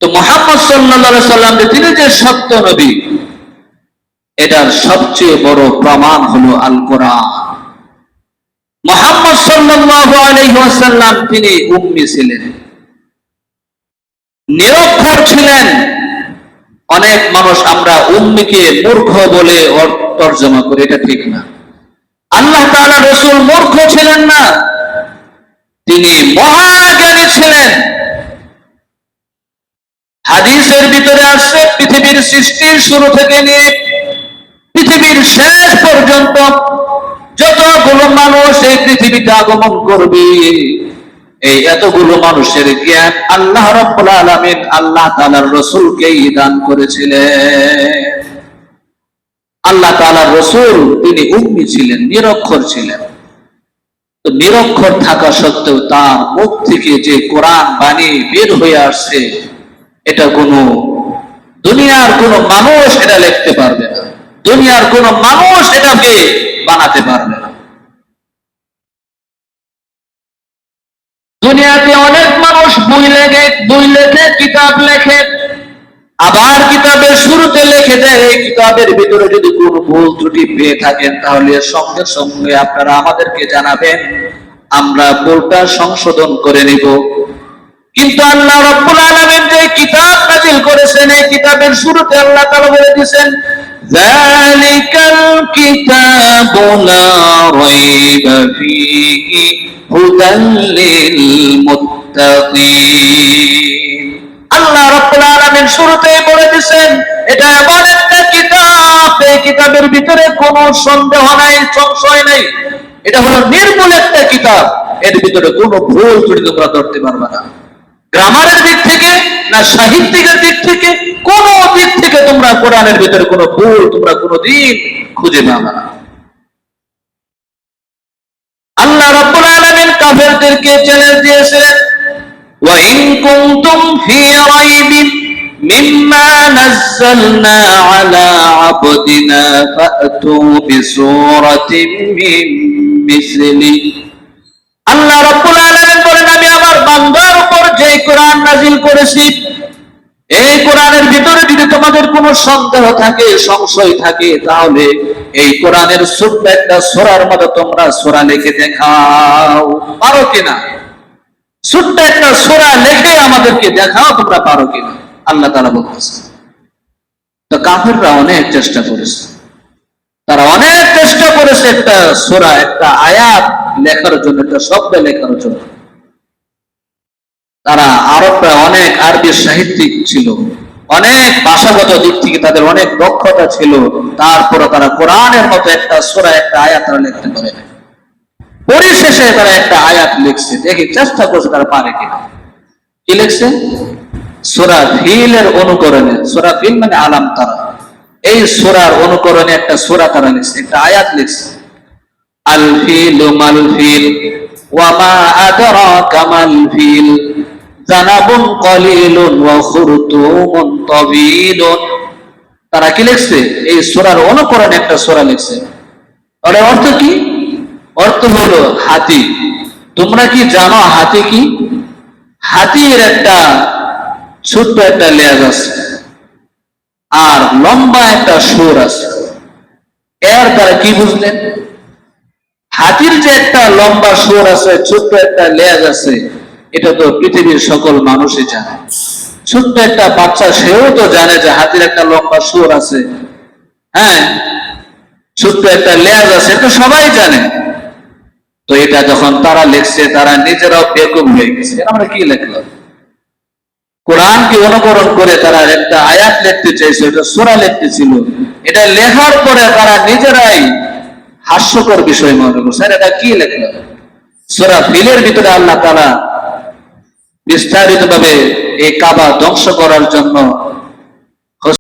তো মুহাম্মদ সাল্লাল্লাহু আলাইহি সাল্লাম তিনি যে সত্য নবী, এটার সবচেয়ে বড় প্রমাণ হলো আল কোরআন। মুহাম্মদ সাল্লাল্লাহু আলাইহি ওয়াসাল্লাম তিনি উম্মি ছিলেন, নিরক্ষর ছিলেন। অনেক মানুষ আমরা উম্মিকে মূর্খ বলে তর্জমা করি, এটা ঠিক না। আল্লাহ তাআলা রাসূল মূর্খ ছিলেন না, তিনি মহাজ্ঞানী ছিলেন। হাদিসের ভিতরে আসছে পৃথিবীর সৃষ্টির শুরু থেকে নিয়ে পৃথিবীর শেষ পর্যন্ত যতগুলো মানুষ এই পৃথিবীতে আগমন করবে, এই এতগুলো মানুষের জ্ঞান আল্লাহ রাব্বুল আলামিন আল্লাহ তাআলার রাসূলকেই দান করেছিলেন। আল্লাহ তাআলার রাসূল তিনি উম্মি ছিলেন, নিরক্ষর ছিলেন। তো নিরক্ষর থাকা সত্ত্বেও তার মুখ থেকে যে কোরআন বাণী বের হয়ে আসছে, এটা কোনো দুনিয়ার কোনো মানুষ এটা লিখতে পারবে না, দুনিয়ার কোনো মানুষ এটাকে বানাতে পারবে না। দুনিয়াতে অনেক মানুষ বই লেখে, কিতাব লেখে, আবার কিতাবের শুরুতে লিখে দেয় এই কিতাবের ভিতরে যদি কোনো ভুল ত্রুটি পেয়ে থাকেন তাহলে সঙ্গে সঙ্গে আপনারা আমাদেরকে জানাবেন, আমরা ভুলটা সংশোধন করে নিব। কিন্তু আল্লাহ রাব্বুল আলামিন যে কিতাব নাযিল করেছেন, এই কিতাবের শুরুতে আল্লাহ তাআলা বলে দিয়েছেন, যালিকাল কিতাবু লা রাইবা ফীহি হুদাল লিল মুত্তাকিন। আল্লাহ রাব্বুল আলামিন শুরুতেই বলে দিয়েছেন, এটা এমন একটা কিতাব, এই কিতাবের ভিতরে কোনো সন্দেহ নাই, সংশয় নাই। এটা হলো নির্মূল একটা কিতাব, এর ভিতরে কোনো ভুল ত্রুটি তোমরা ধরতে পারবে না। গ্রামারের দিক থেকে না সাহিত্যিকের দিক থেকে, কোন দিক থেকে তোমরা কোরআনের ভিতরে কোনো ভুল তোমরা কোনোদিন খুঁজে পাবে না। আল্লাহ রাব্বুল আলামিন কাফেরদেরকে চ্যালেঞ্জ দিয়েছিলেন, ওয়া ইন কুনতুম ফি রাইবিন মিম্মা নাযালনা আলা আবদিনা ফাতু বিসূরাতিন মিন মিসলি। আল্লাহ রাব্বুল আলামিন বলেন, আমি আমার বান্দার উপর যে কোরআন নাযিল করেছি, এই কোরআনের ভিতরে যদি তোমাদের কোনো সন্দেহ থাকে, সংশয় থাকে, তাহলে এই কোরআনের ছোট্ট একটা সূরার মধ্যে তোমরা সূরা লিখে দেখাও, পারো কিনা? ছোট্ট একটা সূরা লিখে আমাদেরকে দেখাও, তোমরা পারো কিনা? আল্লাহ তাআলা বলতেছেন। তো কাফেররা অনেক চেষ্টা করেছে, তারা অনেক চেষ্টা করেছে একটা সূরা, একটা আয়াত লেখার জন্য, একটা শব্দ লেখার জন্য। তারা আরবরা অনেক আরবি সাহিত্যিক ছিল, অনেক ভাষাগত দিক থেকে তাদের অনেক দক্ষতা ছিল, তারপরে তারা কোরআনের মতো একটা সূরা, একটা আয়াত তারা লিখতে পারে না। পরিশেষে তারা একটা আয়াত লিখছে, দেখি চেষ্টা করছে তারা পারে কিনা। কি লিখছে? সূরা ফিলের অনুকরণে, সূরা ফিল মানে আলাম তারা, এই সূরার অনুকরণে একটা সূরা তারা লিখছে, একটা আয়াত লিখছে। আল ফিলু মাল ফিল ওয়া মা আদরাকা মাল ফিল জানাবুন কলিলুন ওয়া খুরতুমুন তাবিলুন। তারা কি লিখছে? এই সূরার অনুকরণে একটা সূরা লিখছে। এর অর্থ কি? অর্থ হলো হাতি। তোমরা কি জানো হাতি কি? হাতির একটা ছোট্ট একটা লেজ আছে আর লম্বা একটা সুর আছে। এর দ্বারা কি বুঝলেন? হাতির যে একটা লম্বা সুর আছে, ছোট্ট একটা লেজ আছে, এটা তো পৃথিবীর সকল মানুষই জানে। ছোট্ট একটা বাচ্চা সেও তো জানে যে হাতির একটা লম্বা সুর আছে, হ্যাঁ, ছোট্ট একটা লেজ আছে, এটা সবাই জানে। তো এটা যখন তারা লিখছে, তারা নিজেরাও বেকুব হয়ে গেছে। আমরা কি লিখলাম? কোরআনকে অনুকরণ করে তারা একটা আয়াত লিখতে চাইছে, এটা সূরা লিখতে ছিল। এটা লেখার পরে তারা নিজেরাই হাস্যকর বিষয় মনে করছে, এটা কি লেখলো? সূরা ফিলের ভিতরে আল্লাহ তাআলা বিস্তারিত ভাবে এই কাবা ধ্বংস করার জন্য